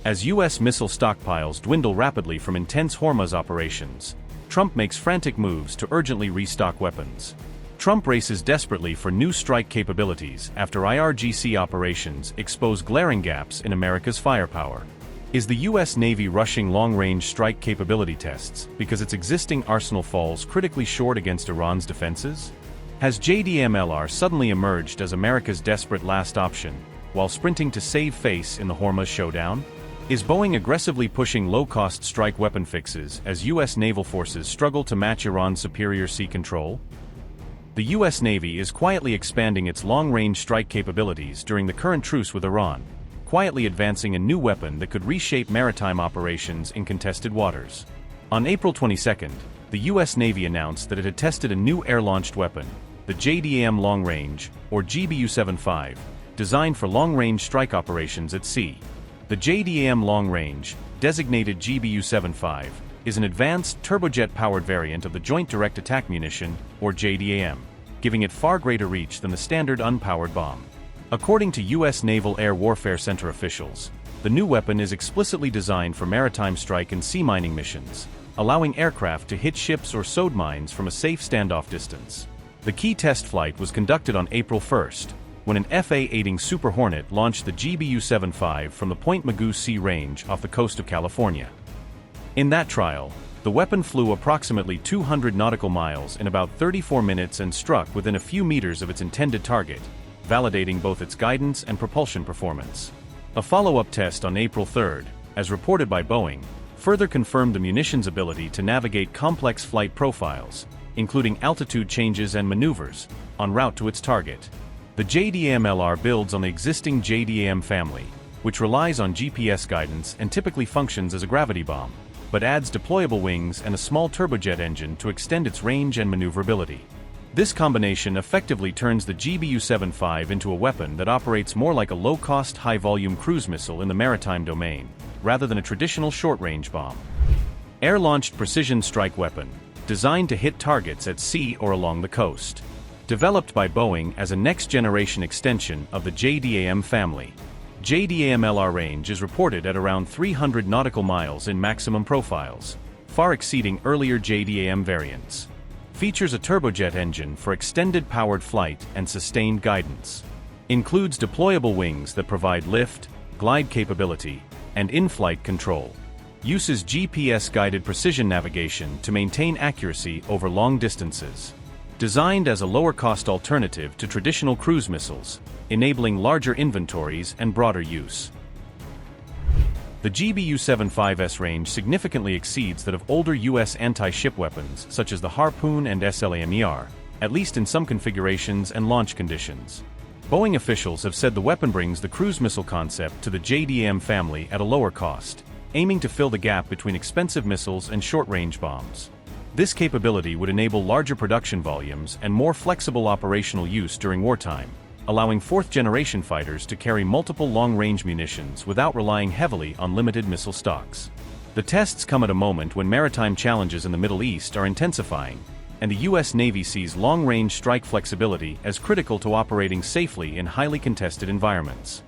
As U.S. missile stockpiles dwindle rapidly from intense Hormuz operations, Trump makes frantic moves to urgently restock weapons. Trump races desperately for new strike capabilities after IRGC operations expose glaring gaps in America's firepower. Is the U.S. Navy rushing long-range strike capability tests because its existing arsenal falls critically short against Iran's defenses? Has JDAM-LR suddenly emerged as America's desperate last option, while sprinting to save face in the Hormuz showdown? Is Boeing aggressively pushing low-cost strike weapon fixes as U.S. naval forces struggle to match Iran's superior sea control? The U.S. Navy is quietly expanding its long-range strike capabilities during the current truce with Iran, quietly advancing a new weapon that could reshape maritime operations in contested waters. On April 22, the U.S. Navy announced that it had tested a new air-launched weapon, the JDAM-Long Range, or GBU-75, designed for long-range strike operations at sea. The JDAM-Long Range, designated GBU-75, is an advanced turbojet-powered variant of the Joint Direct Attack Munition, or JDAM, giving it far greater reach than the standard unpowered bomb. According to U.S. Naval Air Warfare Center officials, the new weapon is explicitly designed for maritime strike and sea mining missions, allowing aircraft to hit ships or SOD mines from a safe standoff distance. The key test flight was conducted on April 1st, when an FA-8 Super Hornet launched the GBU-75 from the Point Mugu Sea Range off the coast of California. In that trial, the weapon flew approximately 200 nautical miles in about 34 minutes and struck within a few meters of its intended target, validating both its guidance and propulsion performance. A follow-up test on April 3rd, as reported by Boeing, further confirmed the munition's ability to navigate complex flight profiles, including altitude changes and maneuvers, en route to its target. The JDAM-LR builds on the existing JDAM family, which relies on GPS guidance and typically functions as a gravity bomb, but adds deployable wings and a small turbojet engine to extend its range and maneuverability. This combination effectively turns the GBU-75 into a weapon that operates more like a low-cost, high-volume cruise missile in the maritime domain, rather than a traditional short-range bomb. Air-launched precision strike weapon, designed to hit targets at sea or along the coast. Developed by Boeing as a next-generation extension of the JDAM family, JDAM-LR range is reported at around 300 nautical miles in maximum profiles, far exceeding earlier JDAM variants. Features a turbojet engine for extended powered flight and sustained guidance. Includes deployable wings that provide lift, glide capability, and in-flight control. Uses GPS-guided precision navigation to maintain accuracy over long distances. Designed as a lower-cost alternative to traditional cruise missiles, enabling larger inventories and broader use. The GBU-75's range significantly exceeds that of older U.S. anti-ship weapons such as the Harpoon and SLAMER, at least in some configurations and launch conditions. Boeing officials have said the weapon brings the cruise missile concept to the JDAM family at a lower cost, aiming to fill the gap between expensive missiles and short-range bombs. This capability would enable larger production volumes and more flexible operational use during wartime, allowing fourth-generation fighters to carry multiple long-range munitions without relying heavily on limited missile stocks. The tests come at a moment when maritime challenges in the Middle East are intensifying, and the U.S. Navy sees long-range strike flexibility as critical to operating safely in highly contested environments.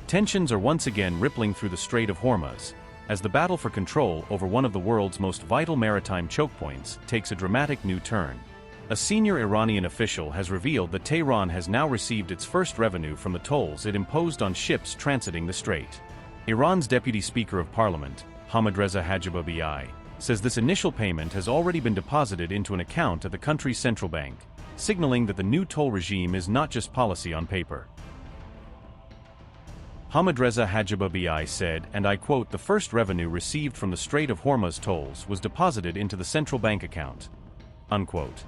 Tensions are once again rippling through the Strait of Hormuz, as the battle for control over one of the world's most vital maritime choke points takes a dramatic new turn. A senior Iranian official has revealed that Tehran has now received its first revenue from the tolls it imposed on ships transiting the strait. Iran's Deputy Speaker of Parliament, Ahmadreza Hajibabei, says this initial payment has already been deposited into an account at the country's central bank, signaling that the new toll regime is not just policy on paper. Ahmadreza Hajibabei said, and I quote, "The first revenue received from the Strait of Hormuz tolls was deposited into the central bank account." Unquote.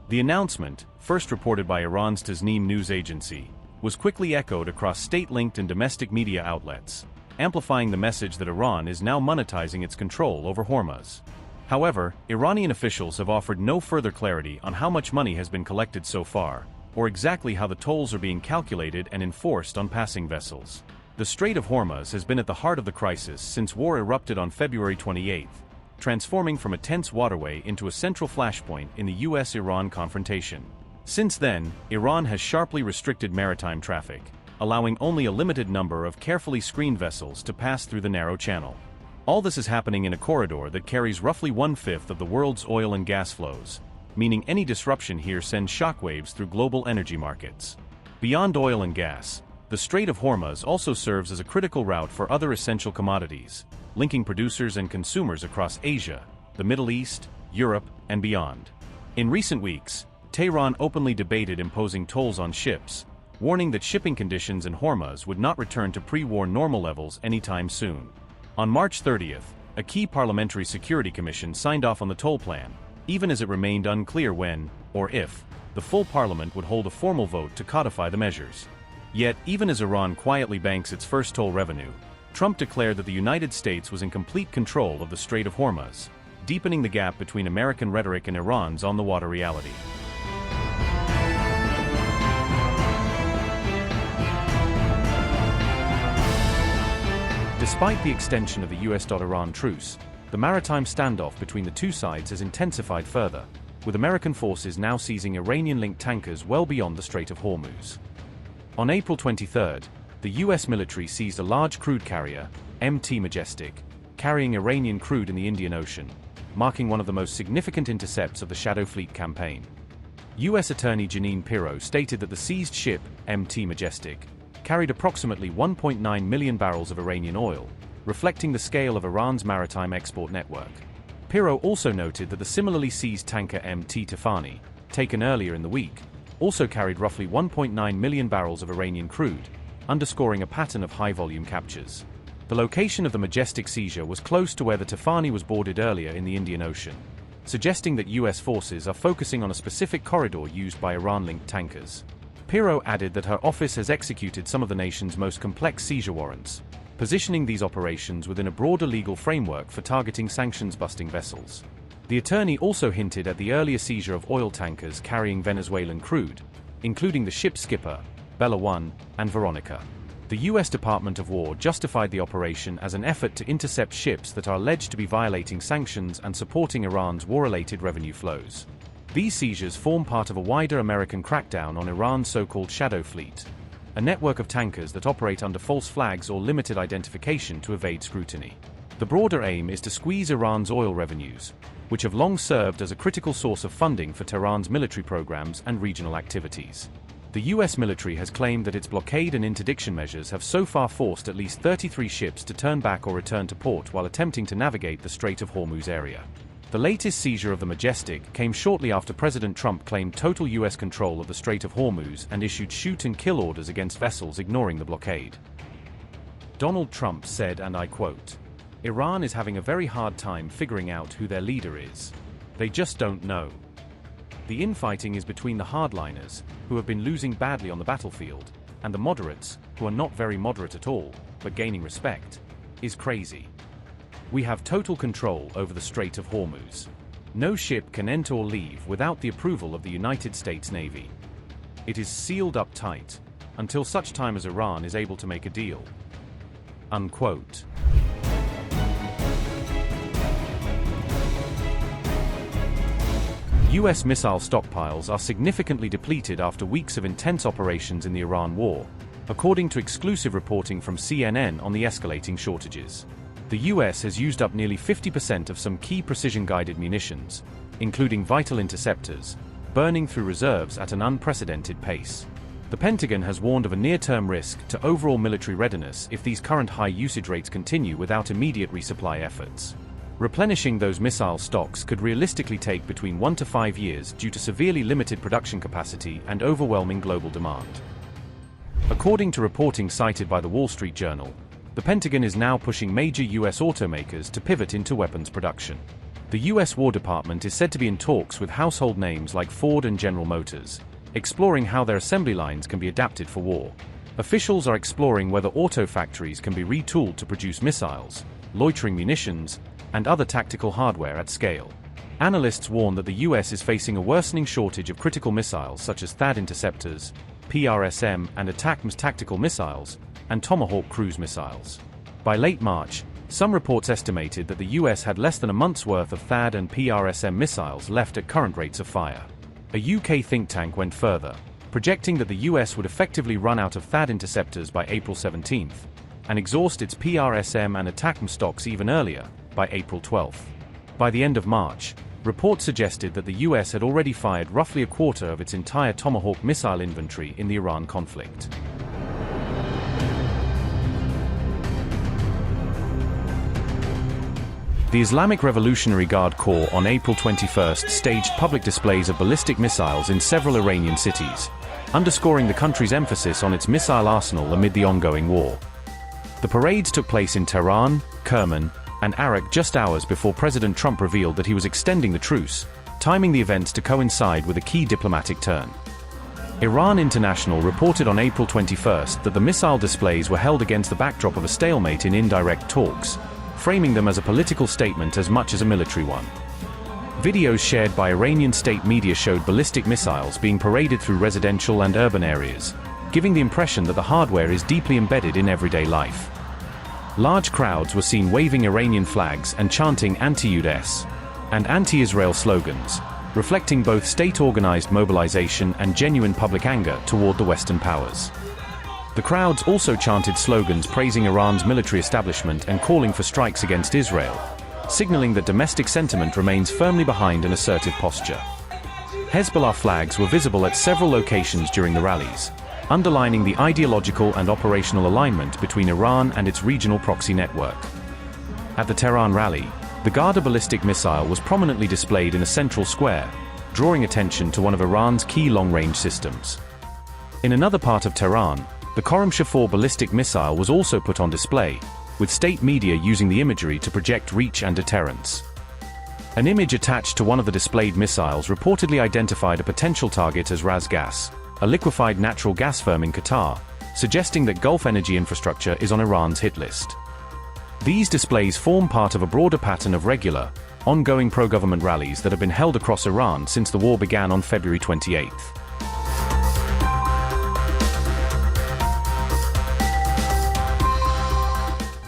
The announcement, first reported by Iran's Tasnim news agency, was quickly echoed across state-linked and domestic media outlets, amplifying the message that Iran is now monetizing its control over Hormuz. However, Iranian officials have offered no further clarity on how much money has been collected so far, or exactly how the tolls are being calculated and enforced on passing vessels. The Strait of Hormuz has been at the heart of the crisis since war erupted on February 28, transforming from a tense waterway into a central flashpoint in the US-Iran confrontation. Since then, Iran has sharply restricted maritime traffic, allowing only a limited number of carefully screened vessels to pass through the narrow channel. All this is happening in a corridor that carries roughly 1/5 of the world's oil and gas flows, meaning any disruption here sends shockwaves through global energy markets. Beyond oil and gas, the Strait of Hormuz also serves as a critical route for other essential commodities, linking producers and consumers across Asia, the Middle East, Europe, and beyond. In recent weeks, Tehran openly debated imposing tolls on ships, warning that shipping conditions in Hormuz would not return to pre-war normal levels anytime soon. On March 30th, a key parliamentary security commission signed off on the toll plan, even as it remained unclear when, or if, the full parliament would hold a formal vote to codify the measures. Yet, even as Iran quietly banks its first toll revenue, Trump declared that the United States was in complete control of the Strait of Hormuz, deepening the gap between American rhetoric and Iran's on-the-water reality. Despite the extension of the US-Iran truce, the maritime standoff between the two sides has intensified further, with American forces now seizing Iranian-linked tankers well beyond the Strait of Hormuz. On April 23, the US military seized a large crude carrier, MT Majestic, carrying Iranian crude in the Indian Ocean, marking one of the most significant intercepts of the Shadow Fleet campaign. US Attorney Jeanine Pirro stated that the seized ship, MT Majestic, carried approximately 1.9 million barrels of Iranian oil, reflecting the scale of Iran's maritime export network. Pirro also noted that the similarly seized tanker MT Tafani, taken earlier in the week, also carried roughly 1.9 million barrels of Iranian crude, underscoring a pattern of high-volume captures. The location of the Majestic seizure was close to where the Tafani was boarded earlier in the Indian Ocean, suggesting that US forces are focusing on a specific corridor used by Iran-linked tankers. Pirro added that her office has executed some of the nation's most complex seizure warrants, positioning these operations within a broader legal framework for targeting sanctions-busting vessels. The attorney also hinted at the earlier seizure of oil tankers carrying Venezuelan crude, including the ship's skipper, Bella 1, and Veronica. The US Department of War justified the operation as an effort to intercept ships that are alleged to be violating sanctions and supporting Iran's war-related revenue flows. These seizures form part of a wider American crackdown on Iran's so-called Shadow Fleet, a network of tankers that operate under false flags or limited identification to evade scrutiny. The broader aim is to squeeze Iran's oil revenues, which have long served as a critical source of funding for Tehran's military programs and regional activities. The US military has claimed that its blockade and interdiction measures have so far forced at least 33 ships to turn back or return to port while attempting to navigate the Strait of Hormuz area. The latest seizure of the Majestic came shortly after President Trump claimed total US control of the Strait of Hormuz and issued shoot-and-kill orders against vessels ignoring the blockade. Donald Trump said, and I quote, "Iran is having a very hard time figuring out who their leader is. They just don't know. The infighting is between the hardliners, who have been losing badly on the battlefield, and the moderates, who are not very moderate at all, but gaining respect, is crazy. We have total control over the Strait of Hormuz. No ship can enter or leave without the approval of the United States Navy. It is sealed up tight, until such time as Iran is able to make a deal." Unquote. US missile stockpiles are significantly depleted after weeks of intense operations in the Iran war, according to exclusive reporting from CNN on the escalating shortages. The US has used up nearly 50% of some key precision-guided munitions, including vital interceptors, burning through reserves at an unprecedented pace. The Pentagon has warned of a near-term risk to overall military readiness if these current high usage rates continue without immediate resupply efforts. Replenishing those missile stocks could realistically take between 1 to 5 years due to severely limited production capacity and overwhelming global demand. According to reporting cited by the Wall Street Journal, the Pentagon is now pushing major US automakers to pivot into weapons production. The US War Department is said to be in talks with household names like Ford and General Motors, exploring how their assembly lines can be adapted for war. Officials are exploring whether auto factories can be retooled to produce missiles, loitering munitions, and other tactical hardware at scale. Analysts warn that the US is facing a worsening shortage of critical missiles such as THAAD interceptors, PRSM and ATACMS tactical missiles, and Tomahawk cruise missiles. By late March, Some reports estimated that the US had less than a month's worth of THAAD and PRSM missiles left at current rates of fire. A UK think tank went further, projecting that the US would effectively run out of THAAD interceptors by April 17th, and exhaust its PRSM and ATACMS stocks even earlier, by April 12th. By the end of March, reports suggested that the US had already fired roughly a quarter of its entire Tomahawk missile inventory in the Iran conflict. The Islamic Revolutionary Guard Corps on April 21st staged public displays of ballistic missiles in several Iranian cities, underscoring the country's emphasis on its missile arsenal amid the ongoing war. The parades took place in Tehran, Kerman, and Arak just hours before President Trump revealed that he was extending the truce, timing the events to coincide with a key diplomatic turn. Iran International reported on April 21st that the missile displays were held against the backdrop of a stalemate in indirect talks, framing them as a political statement as much as a military one. Videos shared by Iranian state media showed ballistic missiles being paraded through residential and urban areas, giving the impression that the hardware is deeply embedded in everyday life. Large crowds were seen waving Iranian flags and chanting anti-US and anti-Israel slogans, reflecting both state-organized mobilization and genuine public anger toward the Western powers. The crowds also chanted slogans praising Iran's military establishment and calling for strikes against Israel, signaling that domestic sentiment remains firmly behind an assertive posture. Hezbollah flags were visible at several locations during the rallies, underlining the ideological and operational alignment between Iran and its regional proxy network. At the Tehran rally, the Garda ballistic missile was prominently displayed in a central square, drawing attention to one of Iran's key long-range systems. In another part of Tehran, the Khorramshahr-4 ballistic missile was also put on display, with state media using the imagery to project reach and deterrence. An image attached to one of the displayed missiles reportedly identified a potential target as Ras Gas, a liquefied natural gas firm in Qatar, suggesting that Gulf energy infrastructure is on Iran's hit list. These displays form part of a broader pattern of regular, ongoing pro-government rallies that have been held across Iran since the war began on February 28.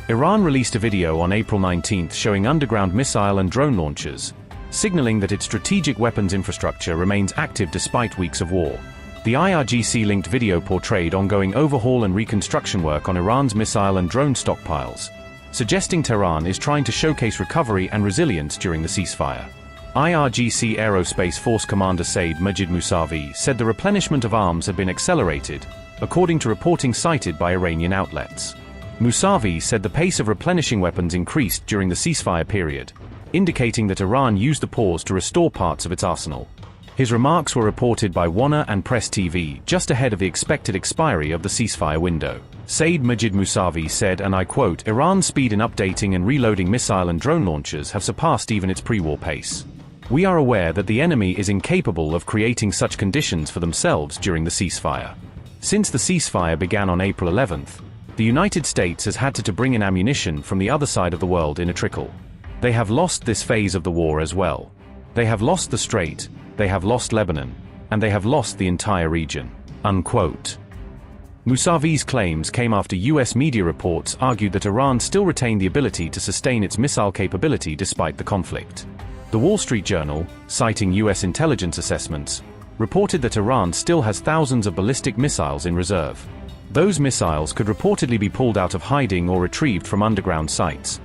Iran released a video on April 19 showing underground missile and drone launchers, signaling that its strategic weapons infrastructure remains active despite weeks of war. The IRGC-linked video portrayed ongoing overhaul and reconstruction work on Iran's missile and drone stockpiles, suggesting Tehran is trying to showcase recovery and resilience during the ceasefire. IRGC Aerospace Force Commander Saeed Majid Mousavi said the replenishment of arms had been accelerated, according to reporting cited by Iranian outlets. Mousavi said the pace of replenishing weapons increased during the ceasefire period, indicating that Iran used the pause to restore parts of its arsenal. His remarks were reported by WANA and Press TV just ahead of the expected expiry of the ceasefire window. Saeed Majid Mousavi said, and I quote, "Iran's speed in updating and reloading missile and drone launchers have surpassed even its pre-war pace. We are aware that the enemy is incapable of creating such conditions for themselves during the ceasefire. Since the ceasefire began on April 11th, the United States has had to bring in ammunition from the other side of the world in a trickle. They have lost this phase of the war as well. They have lost the Strait, they have lost Lebanon, and they have lost the entire region." Unquote. Mousavi's claims came after US media reports argued that Iran still retained the ability to sustain its missile capability despite the conflict. The Wall Street Journal, citing US intelligence assessments, reported that Iran still has thousands of ballistic missiles in reserve. Those missiles could reportedly be pulled out of hiding or retrieved from underground sites,